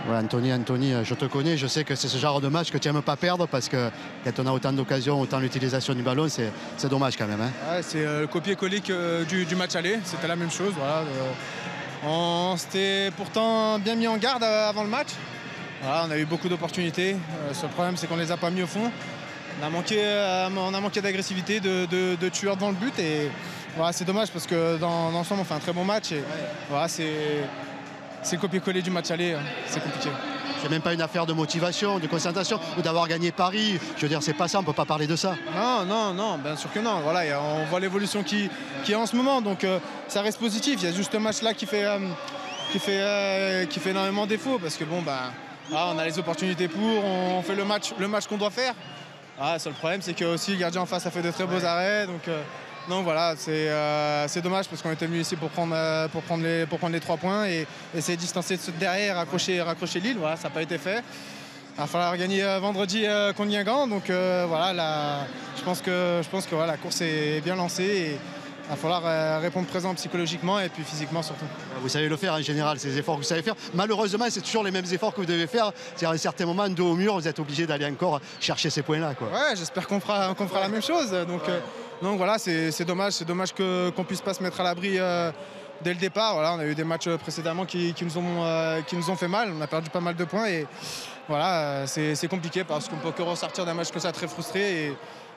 Ouais, Anthony, je te connais, je sais que c'est ce genre de match que tu n'aimes pas perdre parce que quand on a autant d'occasions, autant l'utilisation du ballon, c'est dommage quand même. Hein. Ouais, c'est le copier-coller du match aller, c'était la même chose. Voilà, on s'était pourtant bien mis en garde avant le match. Voilà, on a eu beaucoup d'opportunités. Le seul problème, c'est qu'on ne les a pas mis au fond. On a manqué d'agressivité, de tueur devant le but. Et voilà, c'est dommage parce que dans l'ensemble, on fait un très bon match. Et voilà, c'est le copier-coller du match aller, c'est compliqué. C'est même pas une affaire de motivation, de concentration ou d'avoir gagné Paris. Je veux dire, c'est pas ça, on peut pas parler de ça. Non, bien sûr que non. Voilà, on voit l'évolution qui est en ce moment, donc ça reste positif. Il y a juste ce match-là qui fait énormément défaut parce que bon, on a les opportunités pour, on fait le match qu'on doit faire. Le seul problème, c'est que aussi le gardien en face a fait de très beaux arrêts, donc voilà, c'est dommage parce qu'on était venu ici pour prendre les 3 points et essayer de distancer de ceux de derrière, raccrocher Lille. Voilà, ça n'a pas été fait. Il va falloir gagner vendredi contre Guingamp. Donc voilà, je pense que voilà, la course est bien lancée et il va falloir répondre présent psychologiquement et puis physiquement surtout. Vous savez le faire en général, ces efforts que vous savez faire. Malheureusement, c'est toujours les mêmes efforts que vous devez faire. C'est-à-dire à un certain moment, dos au mur, vous êtes obligé d'aller encore chercher ces points-là. Ouais, j'espère qu'on fera la même chose. Donc voilà, c'est dommage qu'on puisse pas se mettre à l'abri dès le départ. Voilà, on a eu des matchs précédemment qui nous ont fait mal. On a perdu pas mal de points et voilà, c'est compliqué parce qu'on peut que ressortir d'un match comme ça très frustré. Et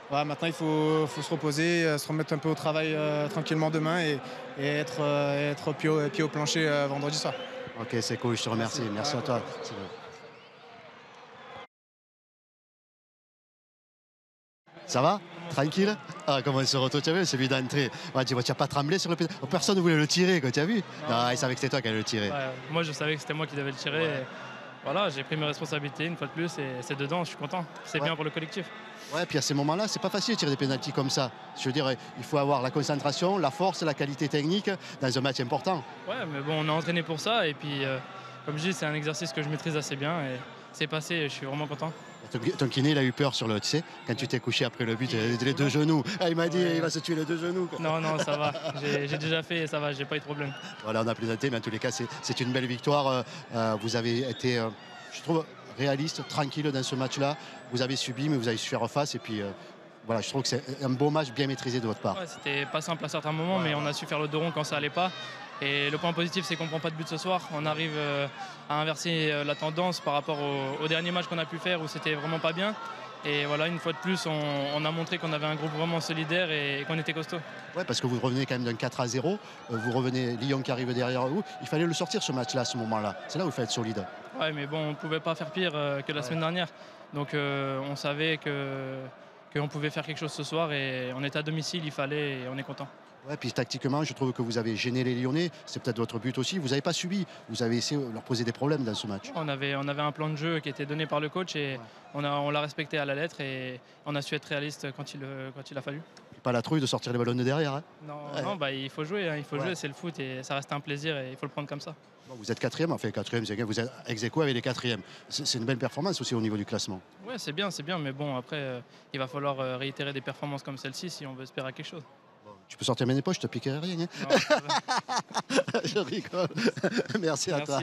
voilà, maintenant il faut se reposer, se remettre un peu au travail tranquillement demain et être pied au plancher vendredi soir. Ok, c'est cool, je te remercie. Merci à toi. Ça va? Tranquille? Ah, comment il se retrouve, tu as vu, c'est lui d'entrée. Ouais, tu n'as pas tremblé sur le pénalty. Personne ne voulait le tirer, quoi, tu as vu? Non, il savait que c'était toi qui allais le tirer. Ouais, moi, je savais que c'était moi qui devais le tirer. Ouais. Et voilà, j'ai pris mes responsabilités une fois de plus et c'est dedans, je suis content. C'est bien pour le collectif. Ouais, puis à ces moments-là, c'est pas facile de tirer des pénaltys comme ça. Je veux dire, il faut avoir la concentration, la force, la qualité technique dans un match important. Ouais, mais bon, on a entraîné pour ça et puis, comme je dis, c'est un exercice que je maîtrise assez bien et c'est passé et je suis vraiment content. Ton kiné, il a eu peur sur le, tu sais, quand tu t'es couché après le but, les 2 genoux. Ah, il m'a dit, il va se tuer les 2 genoux. Non, ça va. J'ai déjà fait et ça va, j'ai pas eu de problème. Voilà, on a plaisanté, mais en tous les cas, c'est une belle victoire. Vous avez été, je trouve, réaliste, tranquille dans ce match-là. Vous avez subi, mais vous avez su faire face. Et puis, voilà, je trouve que c'est un beau match bien maîtrisé de votre part. Ouais, c'était pas simple à certains moments, mais on a su faire le dos rond quand ça allait pas. Et le point positif, c'est qu'on ne prend pas de but ce soir. On arrive à inverser la tendance par rapport au dernier match qu'on a pu faire où c'était vraiment pas bien. Et voilà, une fois de plus, on a montré qu'on avait un groupe vraiment solidaire et qu'on était costaud. Ouais, parce que vous revenez quand même d'un 4-0. Vous revenez Lyon qui arrive derrière vous. Il fallait le sortir ce match-là, à ce moment-là. C'est là où il faut être solide. Ouais, mais bon, on ne pouvait pas faire pire que la semaine dernière. Donc on savait qu'on pouvait faire quelque chose ce soir et on est à domicile, il fallait et on est content. Ouais, puis tactiquement, je trouve que vous avez gêné les Lyonnais. C'est peut-être votre but aussi. Vous n'avez pas subi. Vous avez essayé de leur poser des problèmes dans ce match. On avait un plan de jeu qui était donné par le coach et on l'a respecté à la lettre et on a su être réaliste quand il a fallu. Pas la trouille de sortir les ballons de derrière. Hein. Non, il faut jouer. Il faut jouer, c'est le foot et ça reste un plaisir et il faut le prendre comme ça. Bon, vous êtes 4e, enfin 4e, c'est bien. Vous êtes ex-aequo avec les 4e. C'est une belle performance aussi au niveau du classement. Oui, c'est bien. Mais bon, après, il va falloir réitérer des performances comme celle-ci si on veut espérer quelque chose. Tu peux sortir mes poches, je te piquerai rien. Hein. Non, Je rigole. Merci à toi.